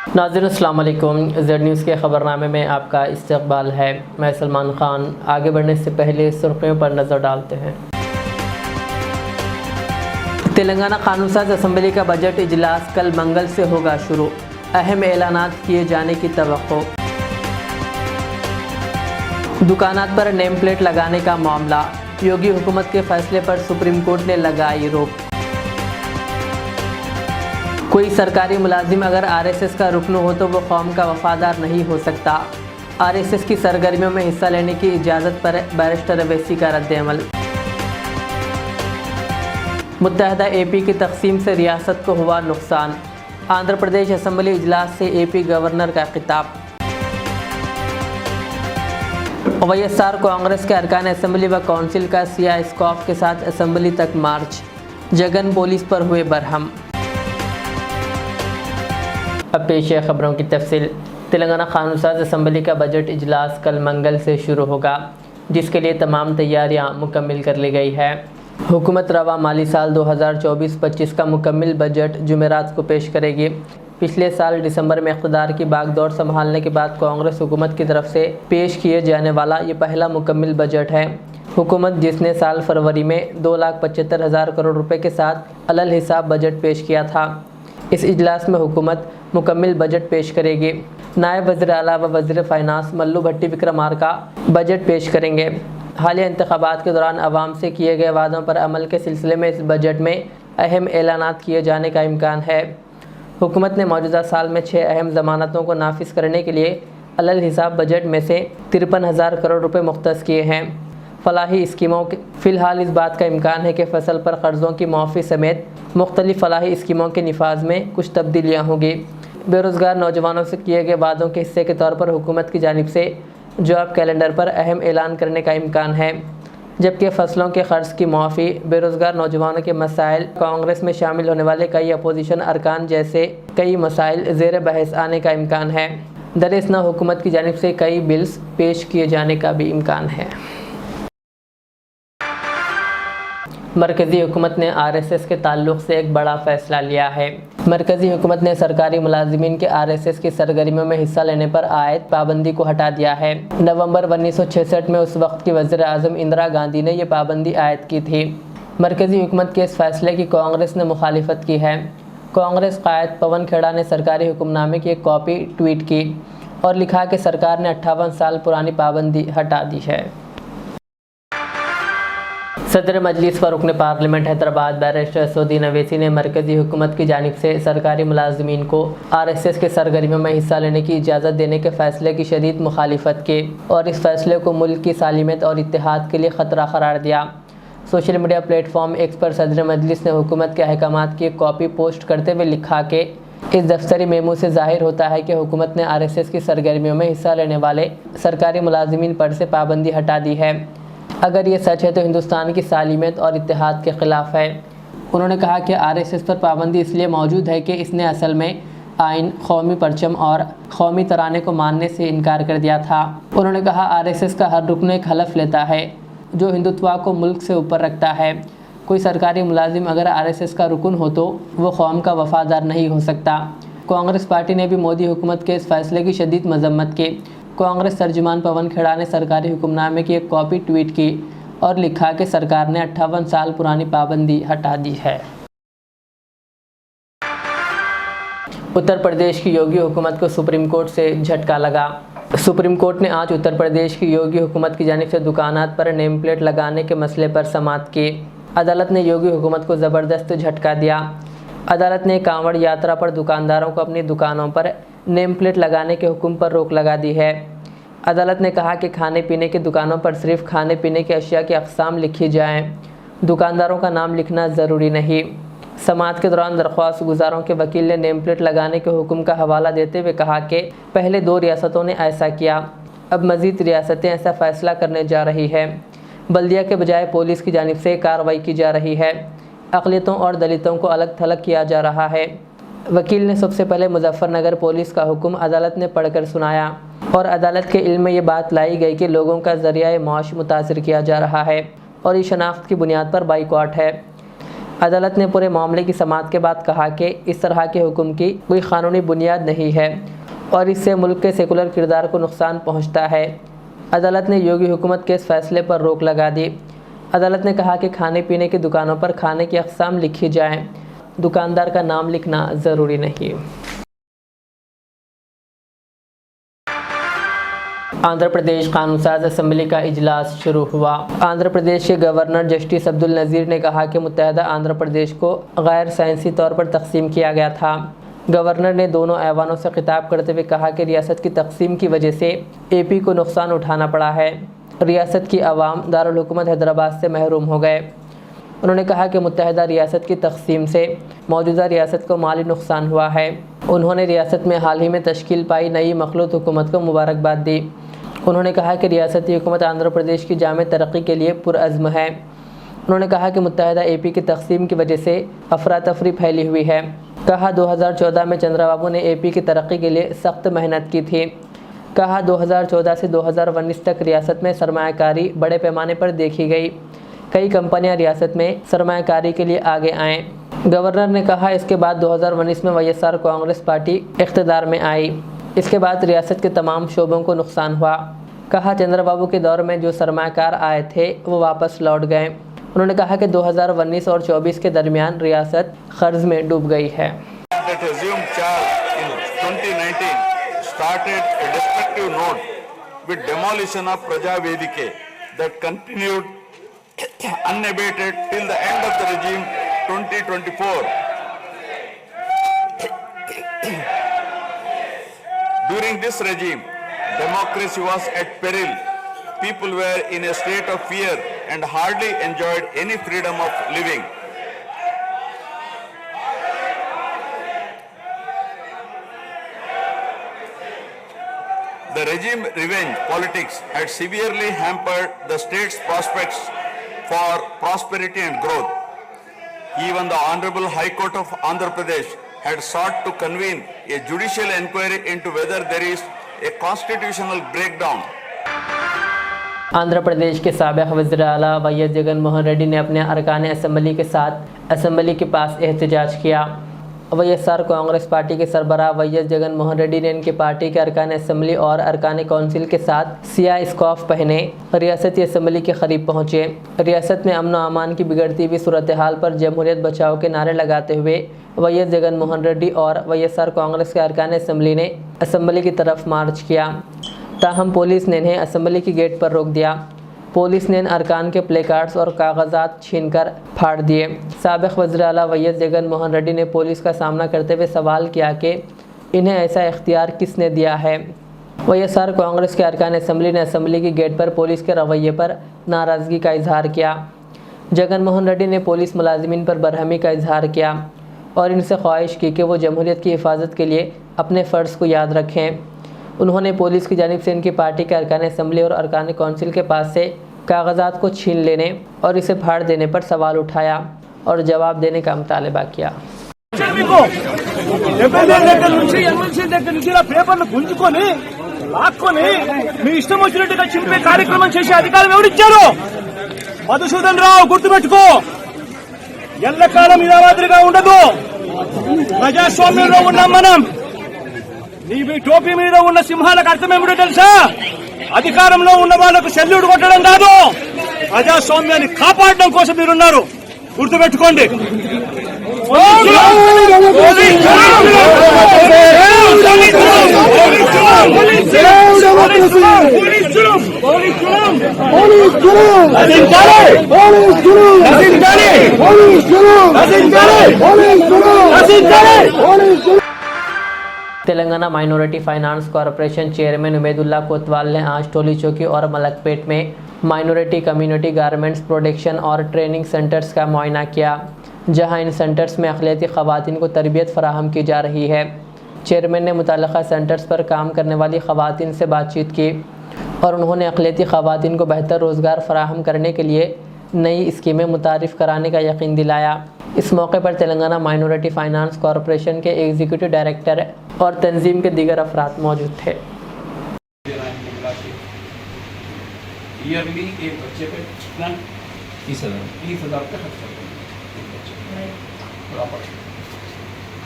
ناظرین السلام علیکم، زیڈ نیوز کے خبر نامے میں آپ کا استقبال ہے۔ میں سلمان خان۔ آگے بڑھنے سے پہلے سرخیوں پر نظر ڈالتے ہیں۔ تلنگانہ قانون ساز اسمبلی کا بجٹ اجلاس کل منگل سے ہوگا شروع، اہم اعلانات کیے جانے کی توقع۔ دکانات پر نیم پلیٹ لگانے کا معاملہ، یوگی حکومت کے فیصلے پر سپریم کورٹ نے لگائی روک۔ کوئی سرکاری ملازم اگر RSS کا رکن ہو تو وہ قوم کا وفادار نہیں ہو سکتا، RSS کی سرگرمیوں میں حصہ لینے کی اجازت پر بیرسٹر اویسی کا رد عمل۔ متحدہ AP کی تقسیم سے ریاست کو ہوا نقصان، آندھرا پردیش اسمبلی اجلاس سے AP گورنر کا خطاب۔ YSR کانگریس کے ارکان اسمبلی و کونسل کا سیاہ اسکارف کے ساتھ اسمبلی تک مارچ، جگن پولیس پر ہوئے برہم۔ اب پیش ہے خبروں کی تفصیل۔ تلنگانہ قانون ساز اسمبلی کا بجٹ اجلاس کل منگل سے شروع ہوگا، جس کے لیے تمام تیاریاں مکمل کر لی گئی ہے۔ حکومت رواں مالی سال 2024-25 کا مکمل بجٹ جمعرات کو پیش کرے گی۔ پچھلے سال دسمبر میں اقتدار کی باغ دور سنبھالنے کے بعد کانگریس حکومت کی طرف سے پیش کیے جانے والا یہ پہلا مکمل بجٹ ہے۔ حکومت جس نے سال فروری میں 2,75,000 کروڑ روپے کے ساتھ علل حساب بجٹ پیش کیا تھا۔ اس اجلاس میں حکومت مکمل بجٹ پیش کرے گی۔ نائب وزیر اعلیٰ و وزیر فائنانس ملو بھٹی وکرمارکا بجٹ پیش کریں گے۔ حالیہ انتخابات کے دوران عوام سے کیے گئے وعدوں پر عمل کے سلسلے میں اس بجٹ میں اہم اعلانات کیے جانے کا امکان ہے۔ حکومت نے موجودہ سال میں 6 اہم ضمانتوں کو نافذ کرنے کے لیے علل حساب بجٹ میں سے 53,000 کروڑ روپے مختص کیے ہیں۔ فلاحی اسکیموں فی الحال اس بات کا امکان ہے کہ فصل پر قرضوں کی معافی سمیت مختلف فلاحی اسکیموں کے نفاذ میں کچھ تبدیلیاں ہوں گی۔ بے روزگار نوجوانوں سے کیے گئے وعدوں کے حصے کے طور پر حکومت کی جانب سے جاب کیلنڈر پر اہم اعلان کرنے کا امکان ہے، جبکہ فصلوں کے قرض کی معافی، بے روزگار نوجوانوں کے مسائل، کانگریس میں شامل ہونے والے کئی اپوزیشن ارکان جیسے کئی مسائل زیر بحث آنے کا امکان ہے۔ دراصل حکومت کی جانب سے کئی بلز پیش کیے جانے کا بھی امکان ہے۔ مرکزی حکومت نے RSS کے تعلق سے ایک بڑا فیصلہ لیا ہے۔ مرکزی حکومت نے سرکاری ملازمین کے RSS کی سرگرمیوں میں حصہ لینے پر عائد پابندی کو ہٹا دیا ہے۔ نومبر 1966 میں اس وقت کی وزیر اعظم اندرا گاندھی نے یہ پابندی عائد کی تھی۔ مرکزی حکومت کے اس فیصلے کی کانگریس نے مخالفت کی ہے۔ کانگریس قائد پون کھیڑا نے سرکاری حکم نامے کی ایک کاپی ٹویٹ کی اور لکھا کہ سرکار نے 58 سال پرانی پابندی ہٹا دی ہے۔ صدر مجلس و رکن پارلیمنٹ حیدرآباد بیرسٹر اسدالدین اویسی نے مرکزی حکومت کی جانب سے سرکاری ملازمین کو RSS کے سرگرمیوں میں حصہ لینے کی اجازت دینے کے فیصلے کی شدید مخالفت کی اور اس فیصلے کو ملک کی سالمیت اور اتحاد کے لیے خطرہ قرار دیا۔ Social media platform X پر صدر مجلس نے حکومت کے احکامات کی ایک کاپی پوسٹ کرتے ہوئے لکھا کہ اس دفتری میمو سے ظاہر ہوتا ہے کہ حکومت نے RSS کی سرگرمیوں میں حصہ لینے والے سرکاری ملازمین پر سے پابندی ہٹا دی ہے۔ اگر یہ سچ ہے تو ہندوستان کی سالمیت اور اتحاد کے خلاف ہے۔ انہوں نے کہا کہ RSS پر پابندی اس لیے موجود ہے کہ اس نے اصل میں آئین، قومی پرچم اور قومی ترانے کو ماننے سے انکار کر دیا تھا۔ انہوں نے کہا RSS کا ہر رکن ایک حلف لیتا ہے جو ہندوتوا کو ملک سے اوپر رکھتا ہے۔ کوئی سرکاری ملازم اگر RSS کا رکن ہو تو وہ قوم کا وفادار نہیں ہو سکتا۔ کانگریس پارٹی نے بھی مودی حکومت کے اس فیصلے کی شدید مذمت کی۔ کانگریس ترجمان پون کھیڑا نے سرکاری حکم نامے کی ایک کاپی ٹویٹ کی اور لکھا کہ سرکار نے 58 سال پرانی پابندی ہٹا دی ہے۔ اتر پردیش کی یوگی حکومت کو سپریم کورٹ سے جھٹکا لگا۔ سپریم کورٹ نے آج اتر پردیش کی یوگی حکومت کی جانب سے دکانات پر نیم پلیٹ لگانے کے مسئلے پر سماعت کی۔ عدالت نے یوگی حکومت کو زبردست جھٹکا دیا۔ عدالت نے کانوڑ یاترا پر دکانداروں کو اپنی دکانوں پر نیم پلیٹ لگانے کے حکم پر روک لگا دی ہے۔ عدالت نے کہا کہ کھانے پینے کی دکانوں پر صرف کھانے پینے کی اشیاء کی اقسام لکھی جائیں، دکانداروں کا نام لکھنا ضروری نہیں۔ سماعت کے دوران درخواست گزاروں کے وکیل نے نیم پلیٹ لگانے کے حکم کا حوالہ دیتے ہوئے کہا کہ پہلے 2 ریاستوں نے ایسا کیا، اب مزید ریاستیں ایسا فیصلہ کرنے جا رہی ہے۔ بلدیہ کے بجائے پولیس کی جانب سے کارروائی کی جا رہی ہے۔ اقلیتوں اور دلتوں کو الگ تھلگ کیا جا رہا ہے۔ وکیل نے سب سے پہلے مظفر نگر پولیس کا حکم عدالت نے پڑھ کر سنایا اور عدالت کے علم میں یہ بات لائی گئی کہ لوگوں کا ذریعہ معاش متاثر کیا جا رہا ہے اور یہ شناخت کی بنیاد پر بائیکاٹ ہے۔ عدالت نے پورے معاملے کی سماعت کے بعد کہا کہ اس طرح کے حکم کی کوئی قانونی بنیاد نہیں ہے اور اس سے ملک کے سیکولر کردار کو نقصان پہنچتا ہے۔ عدالت نے یوگی حکومت کے اس فیصلے پر روک لگا دی۔ عدالت نے کہا کہ کھانے پینے کی دکانوں پر کھانے کی اقسام لکھی جائیں، دکاندار کا نام لکھنا ضروری نہیں۔ آندھرا پردیش قانون ساز اسمبلی کا اجلاس شروع ہوا۔ آندھرا پردیش کے گورنر جسٹس عبدالنذیر نے کہا کہ متحدہ آندھرا پردیش کو غیر سائنسی طور پر تقسیم کیا گیا تھا۔ گورنر نے دونوں ایوانوں سے خطاب کرتے ہوئے کہا کہ ریاست کی تقسیم کی وجہ سے اے پی کو نقصان اٹھانا پڑا ہے۔ ریاست کی عوام دارالحکومت حیدرآباد سے محروم ہو گئے۔ انہوں نے کہا کہ متحدہ ریاست کی تقسیم سے موجودہ ریاست کو مالی نقصان ہوا ہے۔ انہوں نے ریاست میں حال ہی میں تشکیل پائی نئی مخلوط حکومت کو مبارکباد دی۔ انہوں نے کہا کہ ریاستی حکومت آندھرا پردیش کی جامع ترقی کے لیے پرعزم ہے۔ انہوں نے کہا کہ متحدہ اے پی کی تقسیم کی وجہ سے افراتفری پھیلی ہوئی ہے۔ کہا 2014 میں چندرا بابو نے اے پی کی ترقی کے لیے سخت محنت کی تھی۔ کہا 2014 سے 2019 تک ریاست میں سرمایہ کاری بڑے پیمانے پر دیکھی گئی۔ کئی کمپنیاں ریاست میں سرمایہ کاری کے لیے آگے آئیں۔ گورنر نے کہا اس کے بعد 2019 میں Y S R Congress party اقتدار میں آئی۔ اس کے بعد ریاست کے تمام شعبوں کو نقصان ہوا۔ کہا چندرا بابو کے دور میں جو سرمایہ کار آئے تھے وہ واپس لوٹ گئے۔ انہوں نے کہا کہ 2019 اور 2024 کے درمیان ریاست قرض میں ڈوب گئی ہے۔ During this regime, democracy was at peril. People were in a state of fear and hardly enjoyed any freedom of living. The regime revenge politics had severely hampered the state's prospects for prosperity and growth. Even the Honorable High Court of Andhra Pradesh had sought to convene a judicial inquiry into whether there is a constitutional breakdown. Andhra Pradesh کے سابق وزیر اعلیٰ Y S Jagan Mohan Reddy نے اپنے ارکان assembly کے ساتھ assembly کے پاس احتجاج کیا۔ Y S R Congress party کے سربراہ وائی ایس جگن موہن ریڈی نے ان کی پارٹی کے ارکان اسمبلی اور ارکان کونسل کے ساتھ سیاہ اسکارف پہنے ریاستی اسمبلی کے قریب پہنچے۔ ریاست میں امن و امان کی بگڑتی ہوئی صورتحال پر جمہوریت بچاؤ کے نعرے لگاتے ہوئے وائی ایس جگن موہن ریڈی اور وائی ایس آر کانگریس کے ارکان اسمبلی نے اسمبلی کی طرف مارچ کیا، تاہم پولیس نے انہیں اسمبلی کی گیٹ پر روک دیا۔ پولیس نے ان ارکان کے پلے کارڈز اور کاغذات چھین کر پھاڑ دیے۔ سابق وزیر اعلیٰ وائی ایس جگن موہن ریڈی نے پولیس کا سامنا کرتے ہوئے سوال کیا کہ انہیں ایسا اختیار کس نے دیا ہے۔ وائی ایس آر کانگریس کے ارکان اسمبلی نے اسمبلی کی گیٹ پر پولیس کے رویے پر ناراضگی کا اظہار کیا۔ جگن موہن ریڈی نے پولیس ملازمین پر برہمی کا اظہار کیا اور ان سے خواہش کی کہ وہ جمہوریت کی حفاظت کے لیے اپنے فرض کو یاد رکھیں۔ انہوں نے پولیس کی جانب سے ان کی پارٹی کے ارکان اسمبلی اور ارکان کونسل کے پاس سے کاغذات کو چھین لینے اور اسے پھاڑ دینے پر سوال اٹھایا اور جواب دینے کا مطالبہ کیا۔ మధుసూదన్ రావు గుర్తుపెట్టుకో, ఎల్లకాలం ఇలా మాదిరిగా ఉండదు. ప్రజాస్వామ్యంలో ఉన్నాం మనం. నీ టోపీ మీద ఉన్న సింహాలకు అర్థం ఏమిటో తెలుసా? అధికారంలో ఉన్న వాళ్ళకు సెల్యూట్ కొట్టడం కాదు, ప్రజాస్వామ్యాన్ని కాపాడడం కోసం మీరున్నారు. గుర్తుపెట్టుకోండి. Telangana minority finance corporation chairman Obaidullah Kotwal نے آج ٹولی چوکی اور ملک پیٹ میں مائنورٹی کمیونٹی گارمنٹس پروڈکشن اور ٹریننگ سینٹرز کا معائنہ کیا، جہاں ان سینٹرز میں اقلیتی خواتین کو تربیت فراہم کی جا رہی ہے۔ چیئرمین نے متعلقہ سینٹرز پر کام کرنے والی خواتین سے بات چیت کی اور انہوں نے اقلیتی خواتین کو بہتر روزگار فراہم کرنے کے لیے نئی اسکیمیں متعارف کرانے کا یقین دلایا۔ اس موقع پر تلنگانہ مائنورٹی فائنانس کارپوریشن کے ایگزیکٹو ڈائریکٹر اور تنظیم کے دیگر افراد موجود تھے۔ ایئرلی ایک بچے پہ کتنا 30,000 کا خرچہ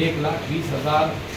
1,20,000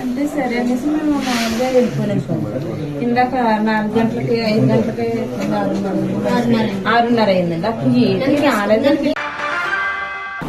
అంటే సరే అనేసి మేము మామూలుగా వెళ్ళిపోయినాం సార్. ఇందాక 4 గంటలకి 5 గంటలకి 6:30 అయిందండి. అప్పుడు ఏంటి రాలేదండి.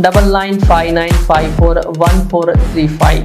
9959541435।